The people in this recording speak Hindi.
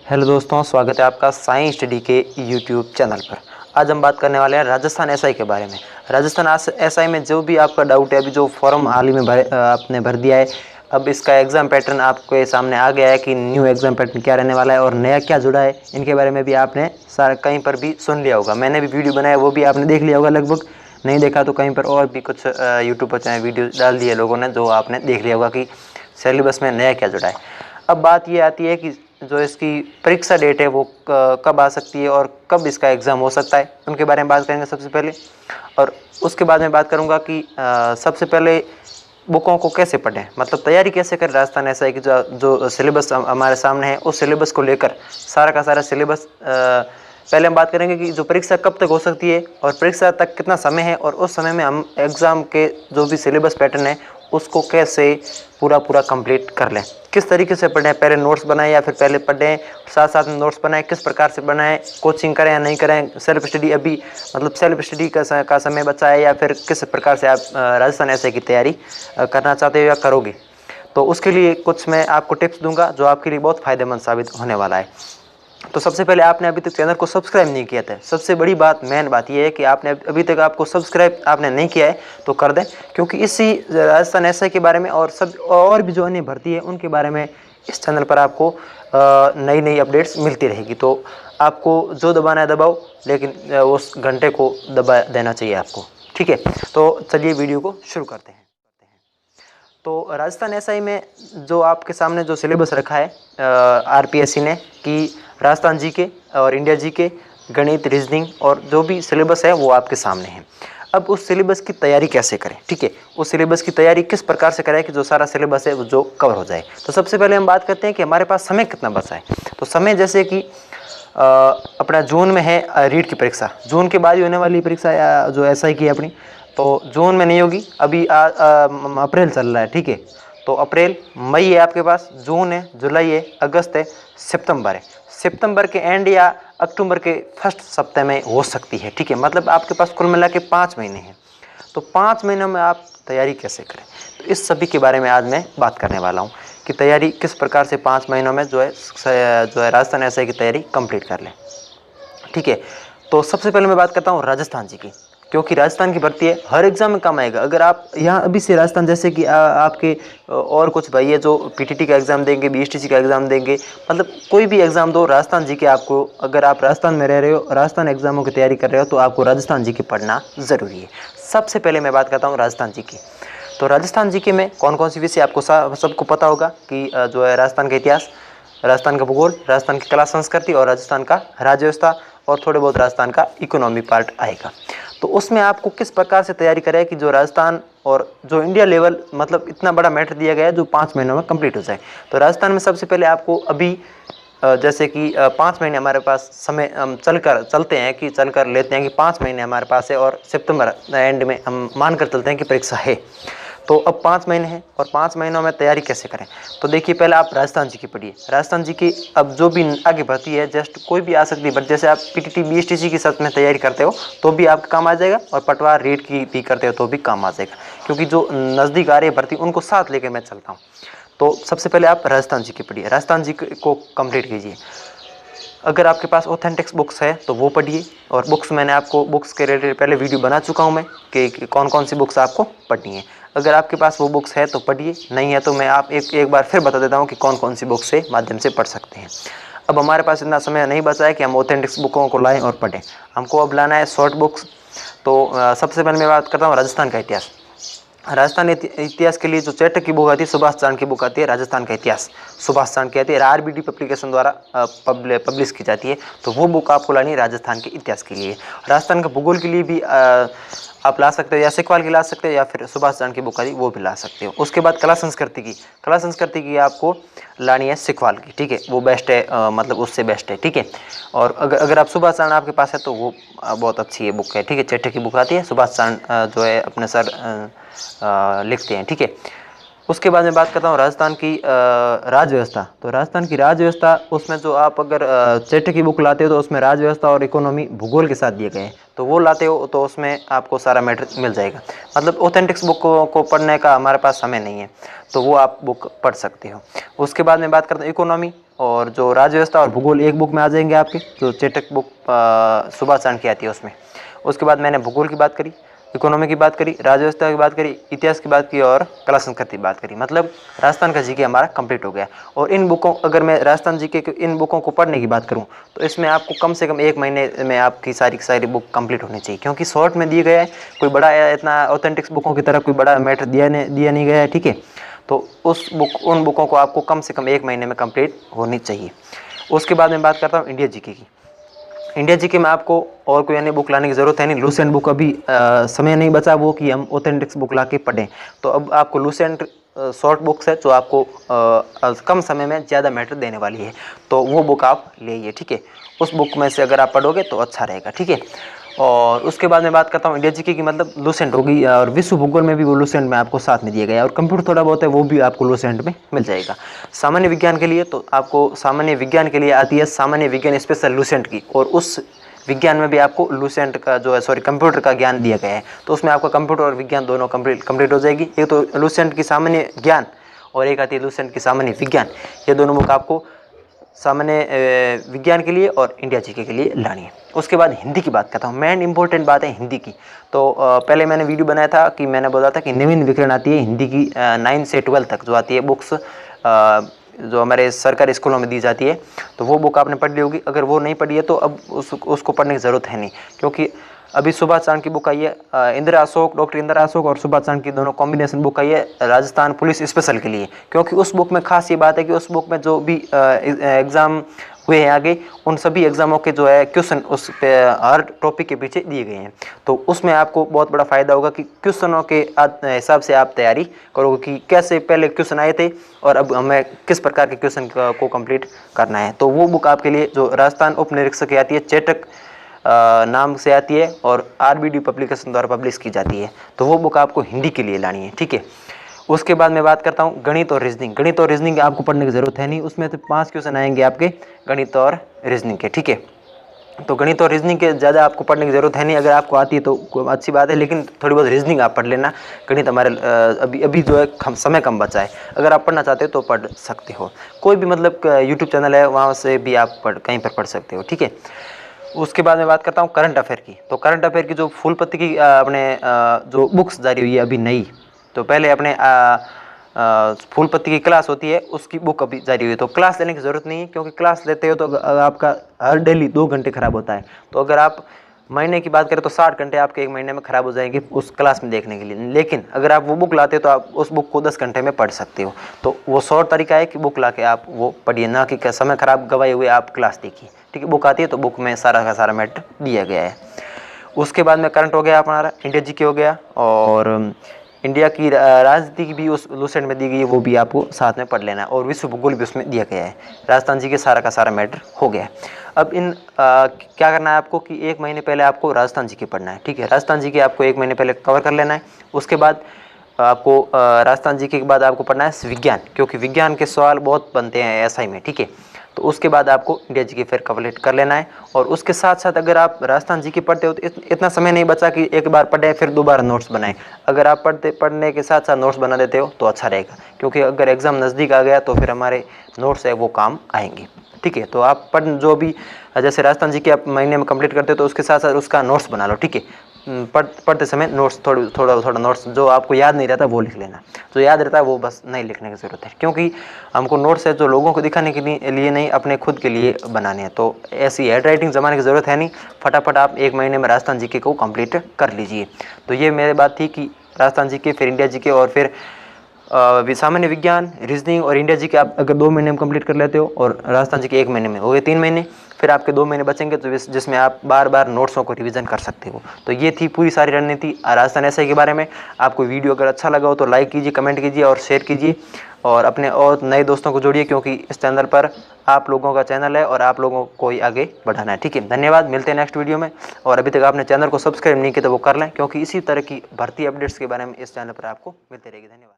हेलो दोस्तों, स्वागत है आपका साइंस स्टडी के यूट्यूब चैनल पर। आज हम बात करने वाले हैं राजस्थान एसआई के बारे में। राजस्थान एसआई में जो भी आपका डाउट है, अभी जो फॉर्म हाल ही में आपने भर दिया है, अब इसका एग्ज़ाम पैटर्न आपके सामने आ गया है कि न्यू एग्ज़ाम पैटर्न क्या रहने वाला है और नया क्या जुड़ा है, इनके बारे में भी आपने सारा कहीं पर भी सुन लिया होगा। मैंने भी वीडियो बनाया, वो भी आपने देख लिया होगा लगभग। नहीं देखा तो कहीं पर और भी कुछ यूट्यूब पर चाहे वीडियो डाल दिए लोगों ने, जो आपने देख लिया होगा कि सिलेबस में नया क्या जुड़ा है। अब बात ये आती है कि जो इसकी परीक्षा डेट है वो कब आ सकती है और कब इसका एग्ज़ाम हो सकता है, उनके बारे में बात करेंगे सबसे पहले। और उसके बाद में बात करूंगा कि सबसे पहले बुकों को कैसे पढ़ें, मतलब तैयारी कैसे करें राजस्थान एसआई की। जो सिलेबस हमारे सामने है, उस सिलेबस को लेकर सारा का सारा सिलेबस पहले हम बात करेंगे कि जो परीक्षा कब तक हो सकती है और परीक्षा तक कितना समय है, और उस समय में हम एग्ज़ाम के जो भी सिलेबस पैटर्न है उसको कैसे पूरा कंप्लीट कर लें, किस तरीके से पढ़ें, पहले नोट्स बनाएं या फिर पहले पढ़ें, साथ साथ में नोट्स बनाएं, किस प्रकार से बनाएं, कोचिंग करें या नहीं करें, सेल्फ स्टडी अभी मतलब सेल्फ स्टडी का समय बचा है या फिर किस प्रकार से आप राजस्थान एसआई की तैयारी करना चाहते हो या करोगे। तो उसके लिए कुछ मैं आपको टिप्स दूंगा जो आपके लिए बहुत फ़ायदेमंद साबित होने वाला है। तो सबसे पहले आपने अभी तक चैनल को सब्सक्राइब नहीं किया था। सबसे बड़ी बात, मेन बात यह है कि आपने अभी तक आपको सब्सक्राइब आपने नहीं किया है तो कर दें, क्योंकि इसी राजस्थान एसआई के बारे में और सब और भी जो अन्य भर्ती है उनके बारे में इस चैनल पर आपको नई नई अपडेट्स मिलती रहेगी। तो आपको जो दबाना है दबाओ, लेकिन उस घंटे को दबा देना चाहिए आपको, ठीक है। तो चलिए वीडियो को शुरू करते हैं। तो राजस्थान एसआई में जो आपके सामने जो सिलेबस रखा है आरपीएससी ने कि राजस्थान जीके और इंडिया जीके, गणित, रीजनिंग और जो भी सिलेबस है वो आपके सामने है। अब उस सिलेबस की तैयारी कैसे करें, ठीक है, उस सिलेबस की तैयारी किस प्रकार से करें कि जो सारा सिलेबस है वो जो कवर हो जाए। तो सबसे पहले हम बात करते हैं कि हमारे पास समय कितना बचा है। तो समय जैसे कि अपना जून में है रीट की परीक्षा, जून के बाद ही होने वाली परीक्षा जो एसआई की है अपनी, तो जून में नहीं होगी। अभी अप्रैल चल रहा है, ठीक है। तो अप्रैल, मई है आपके पास, जून है, जुलाई है, अगस्त है, सितंबर है। सितंबर के एंड या अक्टूबर के फर्स्ट सप्ताह में हो सकती है, ठीक है। मतलब आपके पास कुल मिला के 5 महीने हैं। तो 5 महीनों में आप तैयारी कैसे करें, तो इस सभी के बारे में आज मैं बात करने वाला हूँ कि तैयारी किस प्रकार से 5 महीनों में जो है राजस्थान एसआई की तैयारी कंप्लीट कर लें, ठीक है। तो सबसे पहले मैं बात करता हूँ राजस्थान जी की, क्योंकि राजस्थान की भर्ती है, हर एग्जाम में काम आएगा। अगर आप यहाँ अभी से राजस्थान, जैसे कि आपके और कुछ भाई है जो पीटीटी का एग्ज़ाम देंगे, बीएसटीसी का एग्ज़ाम देंगे, मतलब कोई भी एग्ज़ाम दो, राजस्थान जी के आपको, अगर आप राजस्थान में रह रहे हो, राजस्थान एग्जामों की तैयारी कर रहे हो, तो आपको राजस्थान जी के पढ़ना ज़रूरी है। सबसे पहले मैं बात करता हूँ राजस्थान जी की। तो राजस्थान जी के में कौन कौन सी विषय आपको सबको पता होगा कि जो है राजस्थान का इतिहास, राजस्थान का भूगोल, राजस्थान की कला संस्कृति और राजस्थान का राज्य व्यवस्था और थोड़े बहुत राजस्थान का इकोनॉमी पार्ट आएगा। तो उसमें आपको किस प्रकार से तैयारी करें कि जो राजस्थान और जो इंडिया लेवल, मतलब इतना बड़ा मैटर दिया गया है जो 5 महीनों में कंप्लीट हो जाए। तो राजस्थान में सबसे पहले आपको अभी जैसे कि 5 महीने हमारे पास समय, हम चलते हैं कि चलकर लेते हैं कि 5 महीने हमारे पास है और सितंबर एंड में हम मानकर चलते हैं कि परीक्षा है। तो अब 5 महीने हैं और 5 महीनों में तैयारी कैसे करें। तो देखिए, पहले आप राजस्थान जी की पढ़िए। राजस्थान जी की अब जो भी आगे बढ़ती है, जस्ट कोई भी आ सकती है, बट जैसे आप पीटीटी बीएसटीसी की साथ में तैयारी करते हो तो भी आपका काम आ जाएगा, और पटवार रीट की भी करते हो तो भी काम आ जाएगा, क्योंकि जो नज़दीक आ रही है भर्ती उनको साथ लेकर मैं चलता हूँ। तो सबसे पहले आप राजस्थान जी की पढ़िए, राजस्थान जी को कंप्लीट कीजिए। अगर आपके पास ऑथेंटिक्स बुक्स है तो वो पढ़िए, और बुक्स मैंने आपको बुक्स के रिलेटेड पहले वीडियो बना चुका हूँ मैं कि कौन कौन सी बुक्स आपको पढ़नी है। अगर आपके पास वो बुक्स है तो पढ़िए, नहीं है तो मैं आप एक बार फिर बता देता हूँ कि कौन कौन सी बुक्स से माध्यम से पढ़ सकते हैं। अब हमारे पास इतना समय नहीं बचा है कि हम ऑथेंटिक्स बुकों को लाएँ और पढ़ें, हमको अब लाना है शॉर्ट बुक्स। तो सबसे पहले मैं बात करता हूँ राजस्थान का इतिहास। राजस्थान इतिहास के लिए जो चैटक की बुक आती है, सुभाष चांद की बुक आती है, राजस्थान का इतिहास सुभाष चांद की आती है, आरबीडी पब्लिकेशन द्वारा पब्लिश की जाती है। तो वो बुक आपको लानी है राजस्थान के इतिहास के लिए। राजस्थान का भूगोल के लिए भी आप ला सकते हो, या सिखवाल की ला सकते हो, या फिर सुभाष चांद की बुक आती है वो भी ला सकते हो। उसके बाद कला संस्कृति की आपको लानी है सिखवाल की, ठीक है, वो बेस्ट है, मतलब उससे बेस्ट है, ठीक है। और अगर आप सुभाष चांद आपके पास है तो वो बहुत अच्छी है बुक है, ठीक है। चैटक की बुक आती है, सुभाष चांद जो है अपने सर लिखते हैं, ठीक है। उसके बाद मैं बात करता हूँ राजस्थान की राज व्यवस्था। तो राजस्थान की राज व्यवस्था, उसमें जो आप अगर चैटक की बुक लाते हो तो उसमें राज व्यवस्था और इकोनॉमी भूगोल के साथ दिए गए हैं, तो वो लाते हो तो उसमें आपको सारा मैटर मिल जाएगा। मतलब ऑथेंटिक्स बुक को पढ़ने का हमारे पास समय नहीं है, तो वो आप बुक पढ़ सकते हो। उसके बाद मैं बात करता हूँ इकोनॉमी। और जो राज्य व्यवस्था और भूगोल एक बुक में आ जाएंगे आपके, जो चेटक बुक सुभाष चांद की आती है उसमें। उसके बाद मैंने भूगोल की बात करी, इकोनॉमी की बात करी, राज्य व्यवस्था की बात करी, इतिहास की बात की और कला संस्कृति की बात करी। मतलब राजस्थान का जीके हमारा कंप्लीट हो गया। और इन बुकों, अगर मैं राजस्थान जीके के इन बुकों को पढ़ने की बात करूं तो इसमें आपको कम से कम 1 महीने में आपकी सारी की सारी बुक कंप्लीट होनी चाहिए, क्योंकि शॉर्ट में दिए गया है, कोई बड़ा इतना ऑथेंटिक्स बुकों की तरह कोई बड़ा मैटर दिया नहीं गया है, ठीक है। तो उन बुकों को आपको कम से कम 1 महीने में कंप्लीट होनी चाहिए। उसके बाद मैं बात करता हूँ इंडिया जीके की। इंडिया जीके में आपको और कोई अन्य बुक लाने की ज़रूरत है नहीं। लूसेंट बुक अभी समय नहीं बचा वो कि हम ऑथेंटिक्स बुक ला के पढ़ें, तो अब आपको लूसेंट शॉर्ट बुक्स है जो आपको कम समय में ज़्यादा मैटर देने वाली है, तो वो बुक आप ले, ठीक है। उस बुक में से अगर आप पढ़ोगे तो अच्छा रहेगा, ठीक है। और उसके बाद मैं बात करता हूँ इंडिया जीके की, मतलब लूसेंट होगी, और विश्व भूगोल में भी वो लूसेंट में आपको साथ में दिया गया है, और कंप्यूटर थोड़ा बहुत है वो भी आपको लूसेंट में मिल जाएगा। सामान्य विज्ञान के लिए तो आपको सामान्य विज्ञान के लिए आती है सामान्य विज्ञान स्पेशल लूसेंट की, और उस विज्ञान में भी आपको लूसेंट का जो है कंप्यूटर का ज्ञान दिया गया है, तो उसमें आपका कंप्यूटर और विज्ञान दोनों कंप्लीट हो जाएगी। एक तो लूसेंट की सामान्य ज्ञान और एक आती है लूसेंट की सामान्य विज्ञान। ये दोनों बुक आपको सामान्य विज्ञान के लिए और इंडिया जीके के लिए लानी है। उसके बाद हिंदी की बात करता हूँ। मेन इंपॉर्टेंट बात है हिंदी की। तो पहले मैंने वीडियो बनाया था कि मैंने बोला था कि नवीन विकरण आती है हिंदी की 9 से 12 तक जो आती है बुक्स, जो हमारे सरकारी स्कूलों में दी जाती है, तो वो बुक आपने पढ़ ली होगी। अगर वो नहीं पढ़ी है तो अब उसको पढ़ने की ज़रूरत है नहीं, क्योंकि अभी सुभाष चांद की बुक आई है, इंदिरा अशोक, डॉक्टर इंदिरा अशोक और सुभाष चांद की दोनों कॉम्बिनेशन बुक आई है राजस्थान पुलिस स्पेशल के लिए। क्योंकि उस बुक में खास ये बात है कि उस बुक में जो भी एग्ज़ाम हुए हैं आगे, उन सभी एग्ज़ामों के जो है क्वेश्चन उस पे हर टॉपिक के पीछे दिए गए हैं। तो उसमें आपको बहुत बड़ा फ़ायदा होगा कि क्वेश्चनों के हिसाब से आप तैयारी करोगे कि कैसे पहले क्वेश्चन आए थे और अब हमें किस प्रकार के क्वेश्चन को कंप्लीट करना है। तो वो बुक आपके लिए जो राजस्थान उप निरीक्षक की आती है, चेटक नाम से आती है और RBD पब्लिकेशन द्वारा पब्लिश की जाती है, तो वो बुक आपको हिंदी के लिए लानी है, ठीक है। उसके बाद मैं बात करता हूँ गणित और रीजनिंग। गणित और रीजनिंग आपको पढ़ने की ज़रूरत है नहीं, उसमें तो 5 क्वेश्चन आएंगे आपके गणित और रीजनिंग के, ठीक है। तो गणित और रीजनिंग के ज़्यादा आपको पढ़ने की ज़रूरत है नहीं, अगर आपको आती है तो अच्छी बात है, लेकिन थोड़ी बहुत रीजनिंग आप पढ़ लेना। गणित हमारे अभी जो है समय कम बचा है, अगर आप पढ़ना चाहते हो तो पढ़ सकते हो। कोई भी मतलब यूट्यूब चैनल है वहाँ से भी आप कहीं पर पढ़ सकते हो, ठीक है। उसके बाद मैं बात करता हूँ करंट अफेयर की। तो करंट अफेयर की जो फुल पत्ती की अपने जो बुक्स जारी हुई है अभी नई, तो पहले अपने फुल पत्ती की क्लास होती है उसकी बुक अभी जारी हुई है। तो क्लास लेने की ज़रूरत नहीं है, क्योंकि क्लास लेते हो तो आपका हर डेली 2 घंटे ख़राब होता है। तो अगर आप महीने की बात करें तो 60 घंटे आपके 1 महीने में ख़राब हो जाएंगे उस क्लास में देखने के लिए। लेकिन अगर आप वो बुक लाते हो तो आप उस बुक को 10 घंटे में पढ़ सकते हो। तो वो शॉर्ट तरीका है कि बुक ला के आप वो पढ़िए, ना कि समय ख़राब गवाए हुए आप क्लास देखिए, ठीक है। बुक आती है तो बुक में सारा का सारा मैटर दिया गया है। उसके बाद में करंट हो गया हमारा, इंडिया जीके हो गया, और इंडिया की राजनीति की भी उस लूसेंट में दी गई है, वो भी आपको साथ में पढ़ लेना है, और विश्व भूगोल भी उसमें दिया गया है। राजस्थान जी के सारा का सारा मैटर हो गया है। अब क्या करना है आपको कि 1 महीने पहले आपको राजस्थान जी के पढ़ना है, ठीक है। राजस्थान जी के आपको 1 महीने पहले कवर कर लेना है। उसके बाद आपको राजस्थान जी के बाद आपको पढ़ना है विज्ञान, क्योंकि विज्ञान के सवाल बहुत बनते हैं SI में, ठीक है। तो उसके बाद आपको इंडिया जी के फिर कंप्लीट कर लेना है। और उसके साथ साथ अगर आप राजस्थान जी के पढ़ते हो तो इतना समय नहीं बचा कि एक बार पढ़े फिर दोबारा नोट्स बनाएं। अगर आप पढ़ने के साथ साथ नोट्स बना देते हो तो अच्छा रहेगा, क्योंकि अगर एग्ज़ाम नज़दीक आ गया तो फिर हमारे नोट्स है वो काम आएंगे, ठीक है। तो आप जो भी जैसे राजस्थान जी के आप महीने में कंप्लीट करते हो तो उसके साथ साथ उसका नोट्स बना लो, ठीक है। पढ़ते समय नोट्स थोड़ा नोट्स जो आपको याद नहीं रहता वो लिख लेना, जो याद रहता है वो बस नहीं लिखने की ज़रूरत है, क्योंकि हमको नोट्स है जो लोगों को दिखाने के लिए नहीं, अपने खुद के लिए बनाने हैं। तो ऐसी हैंड राइटिंग जमाने की ज़रूरत है नहीं, फटाफट आप 1 महीने में राजस्थान जीके को कंप्लीट कर लीजिए। तो ये मेरी बात थी कि राजस्थान जीके, फिर इंडिया जीके, और फिर सामान्य विज्ञान, रीजनिंग और इंडिया जी के आप अगर 2 महीने में कंप्लीट कर लेते हो, और राजस्थान जी के 1 महीने में हो गए 3 महीने, फिर आपके 2 महीने बचेंगे तो जिसमें आप बार बार नोट्सों को रिवीजन कर सकते हो। तो ये थी पूरी सारी रणनीति राजस्थान SI के बारे में। आपको वीडियो अगर अच्छा लगा हो तो लाइक कीजिए, कमेंट कीजिए और शेयर कीजिए, और अपने और नए दोस्तों को जोड़िए, क्योंकि इस चैनल पर आप लोगों का चैनल है और आप लोगों को ही आगे बढ़ाना है, ठीक है। धन्यवाद, मिलते हैं नेक्स्ट वीडियो में। और अभी तक आपने चैनल को सब्सक्राइब नहीं किया तो वो कर लें, क्योंकि इसी तरह की भर्ती अपडेट्स के बारे में इस चैनल पर आपको मिलते रहेगी। धन्यवाद।